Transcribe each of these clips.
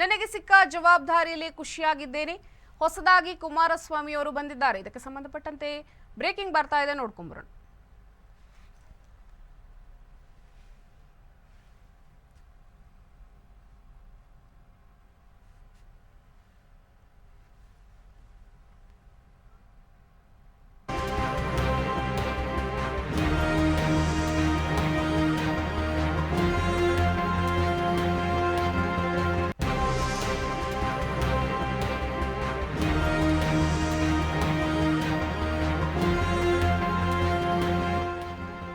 ನನಗೆ ಸಿಕ್ಕ ಜವಾಬ್ದಾರಿಯಲ್ಲಿ ಖುಷಿಯಾಗಿದ್ದೇನೆ. ಹೊಸದಾಗಿ ಕುಮಾರಸ್ವಾಮಿ ಅವರು ಬಂದಿದ್ದಾರೆ. ಇದಕ್ಕೆ ಸಂಬಂಧಪಟ್ಟಂತೆ ಬ್ರೇಕಿಂಗ್ ಬರ್ತಾ ಇದೆ, ನೋಡ್ಕೊಂಬರೋಣ.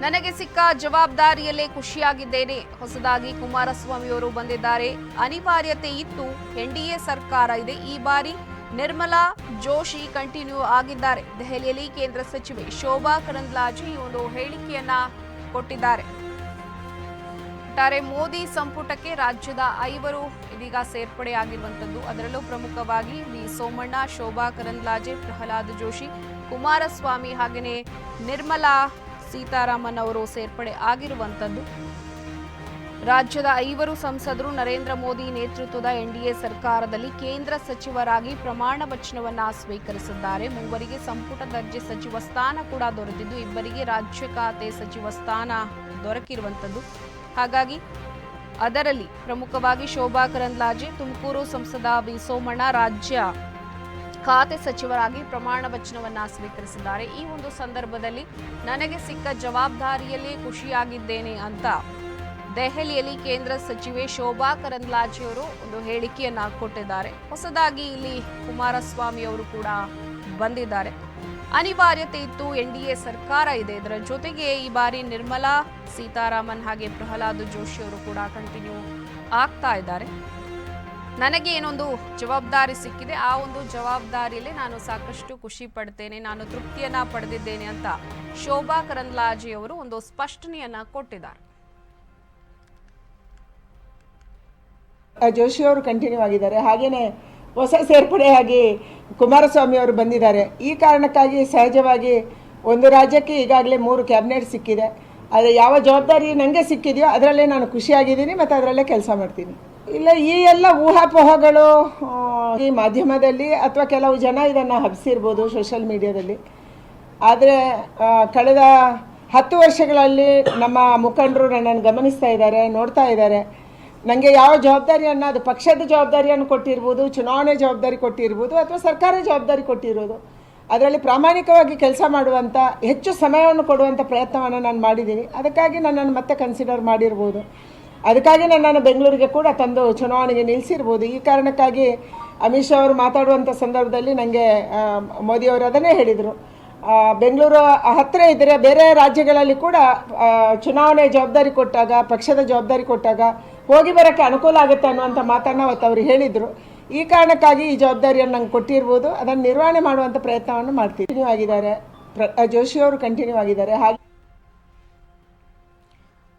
ನನಗೆ ಸಿಕ್ಕ ಜವಾಬ್ದಾರಿಯಲ್ಲೇ ಖುಷಿಯಾಗಿದ್ದೇನೆ. ಹೊಸದಾಗಿ ಕುಮಾರಸ್ವಾಮಿ ಅವರು ಬಂದಿದ್ದಾರೆ. ಅನಿವಾರ್ಯತೆ ಇತ್ತು. ಎನ್ಡಿಎ ಸರ್ಕಾರ ಇದೆ. ಈ ಬಾರಿ ನಿರ್ಮಲಾ ಜೋಶಿ ಕಂಟಿನ್ಯೂ ಆಗಿದ್ದಾರೆ. ದೆಹಲಿಯಲ್ಲಿ ಕೇಂದ್ರ ಸಚಿವೆ ಶೋಭಾ ಕರಂದ್ಲಾಜೆ ಈ ಒಂದು ಹೇಳಿಕೆಯನ್ನ ಕೊಟ್ಟಿದ್ದಾರೆ. ಒಟ್ಟಾರೆ ಮೋದಿ ಸಂಪುಟಕ್ಕೆ ರಾಜ್ಯದ 5 ಇದೀಗ ಸೇರ್ಪಡೆಯಾಗಿರುವಂತದ್ದು. ಅದರಲ್ಲೂ ಪ್ರಮುಖವಾಗಿ ವಿ ಸೋಮಣ್ಣ, ಶೋಭಾ ಕರಂದ್ಲಾಜೆ, ಪ್ರಹ್ಲಾದ್ ಜೋಶಿ, ಕುಮಾರಸ್ವಾಮಿ ಹಾಗೆಯೇ ನಿರ್ಮಲಾ ಸೀತಾರಾಮನ್ ಅವರು ಸೇರ್ಪಡೆ ಆಗಿರುವಂತದ್ದು. ರಾಜ್ಯದ 5 ಸಂಸದರು ನರೇಂದ್ರ ಮೋದಿ ನೇತೃತ್ವದ ಎನ್ಡಿಎ ಸರ್ಕಾರದಲ್ಲಿ ಕೇಂದ್ರ ಸಚಿವರಾಗಿ ಪ್ರಮಾಣ ವಚನವನ್ನ ಸ್ವೀಕರಿಸಿದ್ದಾರೆ. 3 ಸಂಪುಟ ದರ್ಜೆ ಸಚಿವ ಸ್ಥಾನ ಕೂಡ ದೊರೆತಿದ್ದು, 2 ರಾಜ್ಯ ಖಾತೆ ಸಚಿವ ಸ್ಥಾನ ದೊರಕಿರುವಂತದ್ದು. ಹಾಗಾಗಿ ಅದರಲ್ಲಿ ಪ್ರಮುಖವಾಗಿ ಶೋಭಾ ಕರಂದ್ಲಾಜೆ, ತುಮಕೂರು ಸಂಸದ ವಿ ಸೋಮಣ್ಣ ರಾಜ್ಯ ಖಾತೆ ಸಚಿವರಾಗಿ ಪ್ರಮಾಣ ವಚನವನ್ನ ಸ್ವೀಕರಿಸಿದ್ದಾರೆ. ಈ ಒಂದು ಸಂದರ್ಭದಲ್ಲಿ ನನಗೆ ಸಿಕ್ಕ ಜವಾಬ್ದಾರಿಯಲ್ಲಿ ಖುಷಿಯಾಗಿದ್ದೇನೆ ಅಂತ ದೆಹಲಿಯಲ್ಲಿ ಕೇಂದ್ರ ಸಚಿವೆ ಶೋಭಾ ಕರಂದ್ಲಾಜೆ ಅವರು ಒಂದು ಹೇಳಿಕೆಯನ್ನ ಕೊಟ್ಟಿದ್ದಾರೆ. ಹೊಸದಾಗಿ ಇಲ್ಲಿ ಕುಮಾರಸ್ವಾಮಿ ಅವರು ಕೂಡ ಬಂದಿದ್ದಾರೆ. ಅನಿವಾರ್ಯತೆ ಇತ್ತು. ಎನ್ಡಿಎ ಸರ್ಕಾರ ಇದೆ. ಇದರ ಜೊತೆಗೆ ಈ ಬಾರಿ ನಿರ್ಮಲಾ ಸೀತಾರಾಮನ್ ಹಾಗೆ ಪ್ರಹ್ಲಾದ್ ಜೋಶಿ ಅವರು ಕೂಡ ಕಂಟಿನ್ಯೂ ಆಗ್ತಾ ಇದ್ದಾರೆ. ನನಗೆ ಏನೊಂದು ಜವಾಬ್ದಾರಿ ಸಿಕ್ಕಿದೆ, ಆ ಒಂದು ಜವಾಬ್ದಾರಿಯಲ್ಲಿ ನಾನು ಸಾಕಷ್ಟು ಖುಷಿ ಪಡ್ತೇನೆ, ನಾನು ತೃಪ್ತಿಯನ್ನ ಪಡೆದಿದ್ದೇನೆ ಅಂತ ಶೋಭಾ ಕರಂದ್ಲಾಜೆ ಅವರು ಒಂದು ಸ್ಪಷ್ಟನೆಯನ್ನ ಕೊಟ್ಟಿದ್ದಾರೆ. ಜೋಶಿ ಅವರು ಕಂಟಿನ್ಯೂ ಆಗಿದ್ದಾರೆ. ಹಾಗೇನೆ ಹೊಸ ಸೇರ್ಪಡೆಯಾಗಿ ಕುಮಾರಸ್ವಾಮಿ ಅವರು ಬಂದಿದ್ದಾರೆ. ಈ ಕಾರಣಕ್ಕಾಗಿ ಸಹಜವಾಗಿ ಒಂದು ರಾಜ್ಯಕ್ಕೆ ಈಗಾಗಲೇ 3 ಕ್ಯಾಬಿನೆಟ್ ಸಿಕ್ಕಿದೆ. ಆದರೆ ಯಾವ ಜವಾಬ್ದಾರಿ ನನಗೆ ಸಿಕ್ಕಿದೆಯೋ ಅದರಲ್ಲೇ ನಾನು ಖುಷಿಯಾಗಿದ್ದೀನಿ ಮತ್ತು ಅದರಲ್ಲೇ ಕೆಲಸ ಮಾಡ್ತೀನಿ. ಇಲ್ಲ, ಈ ಎಲ್ಲ ಊಹಾಪೋಹಗಳು ಈ ಮಾಧ್ಯಮದಲ್ಲಿ ಅಥವಾ ಕೆಲವು ಜನ ಇದನ್ನು ಹಬ್ಬಿಸಿರ್ಬೋದು ಸೋಷಿಯಲ್ ಮೀಡಿಯಾದಲ್ಲಿ. ಆದರೆ ಕಳೆದ 10 ವರ್ಷಗಳಲ್ಲಿ ನಮ್ಮ ಮುಖಂಡರು ನನ್ನನ್ನು ಗಮನಿಸ್ತಾ ಇದ್ದಾರೆ, ನೋಡ್ತಾ ಇದ್ದಾರೆ. ನನಗೆ ಯಾವ ಜವಾಬ್ದಾರಿಯನ್ನು, ಅದು ಪಕ್ಷದ ಜವಾಬ್ದಾರಿಯನ್ನು ಕೊಟ್ಟಿರ್ಬೋದು, ಚುನಾವಣೆ ಜವಾಬ್ದಾರಿ ಕೊಟ್ಟಿರ್ಬೋದು, ಅಥವಾ ಸರ್ಕಾರ ಜವಾಬ್ದಾರಿ ಕೊಟ್ಟಿರೋದು, ಅದರಲ್ಲಿ ಪ್ರಾಮಾಣಿಕವಾಗಿ ಕೆಲಸ ಮಾಡುವಂಥ, ಹೆಚ್ಚು ಸಮಯವನ್ನು ಕೊಡುವಂಥ ಪ್ರಯತ್ನವನ್ನು ನಾನು ಮಾಡಿದ್ದೀನಿ. ಅದಕ್ಕಾಗಿ ನನ್ನನ್ನು ಮತ್ತೆ ಕನ್ಸಿಡರ್ ಮಾಡಿರ್ಬೋದು. ಅದಕ್ಕಾಗಿ ನನ್ನನ್ನು ಬೆಂಗಳೂರಿಗೆ ಕೂಡ ತಂದು ಚುನಾವಣೆಗೆ ನಿಲ್ಲಿಸಿರ್ಬೋದು. ಈ ಕಾರಣಕ್ಕಾಗಿ ಅಮಿತ್ ಶಾ ಅವರು ಮಾತಾಡುವಂಥ ಸಂದರ್ಭದಲ್ಲಿ ನನಗೆ ಮೋದಿಯವರು ಅದನ್ನೇ ಹೇಳಿದರು, ಬೆಂಗಳೂರು ಹತ್ತಿರ ಇದ್ದರೆ ಬೇರೆ ರಾಜ್ಯಗಳಲ್ಲಿ ಕೂಡ ಚುನಾವಣೆ ಜವಾಬ್ದಾರಿ ಕೊಟ್ಟಾಗ, ಪಕ್ಷದ ಜವಾಬ್ದಾರಿ ಕೊಟ್ಟಾಗ ಹೋಗಿ ಬರೋಕ್ಕೆ ಅನುಕೂಲ ಆಗುತ್ತೆ ಅನ್ನುವಂಥ ಮಾತನ್ನು ಅವತ್ತು ಅವರು ಹೇಳಿದರು. ಈ ಕಾರಣಕ್ಕಾಗಿ ಈ ಜವಾಬ್ದಾರಿಯನ್ನು ನಂಗೆ ಕೊಟ್ಟಿರ್ಬೋದು. ಅದನ್ನು ನಿರ್ವಹಣೆ ಮಾಡುವಂಥ ಪ್ರಯತ್ನವನ್ನು ಮಾಡ್ತೀನಿ. ಕಂಟಿನ್ಯೂ ಆಗಿದ್ದಾರೆ, ಜೋಶಿ ಅವರು ಕಂಟಿನ್ಯೂ ಆಗಿದ್ದಾರೆ. ಹಾಗೆ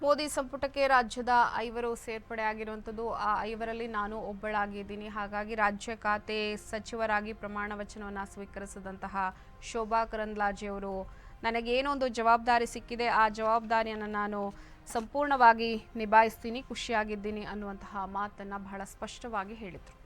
ಮೋದಿ ಸಂಪುಟಕ್ಕೆ ರಾಜ್ಯದ 5 ಸೇರ್ಪಡೆ ಆಗಿರುವಂಥದ್ದು. ಆ 5ರಲ್ಲಿ ನಾನು ಒಬ್ಬಳಾಗಿದ್ದೀನಿ. ಹಾಗಾಗಿ ರಾಜ್ಯ ಖಾತೆ ಸಚಿವರಾಗಿ ಪ್ರಮಾಣ ವಚನವನ್ನು ಸ್ವೀಕರಿಸಿದಂತಹ ಶೋಭಾ ಕರಂದ್ಲಾಜೆ ಅವರು ನನಗೇನೊಂದು ಜವಾಬ್ದಾರಿ ಸಿಕ್ಕಿದೆ, ಆ ಜವಾಬ್ದಾರಿಯನ್ನು ನಾನು ಸಂಪೂರ್ಣವಾಗಿ ನಿಭಾಯಿಸ್ತೀನಿ, ಖುಷಿಯಾಗಿದ್ದೀನಿ ಅನ್ನುವಂತಹ ಮಾತನ್ನು ಬಹಳ ಸ್ಪಷ್ಟವಾಗಿ ಹೇಳಿದರು.